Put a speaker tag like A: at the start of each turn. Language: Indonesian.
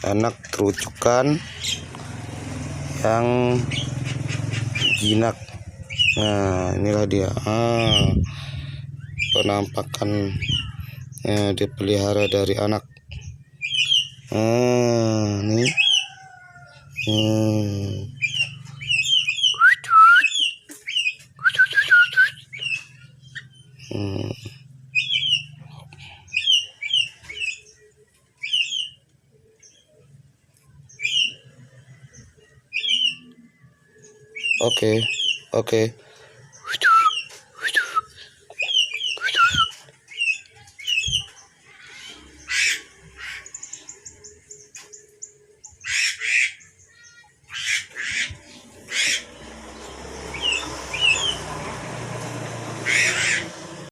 A: anak terucukan yang jinak. Nah, inilah dia. Penampakan dipelihara dari anak. Nih. Oke.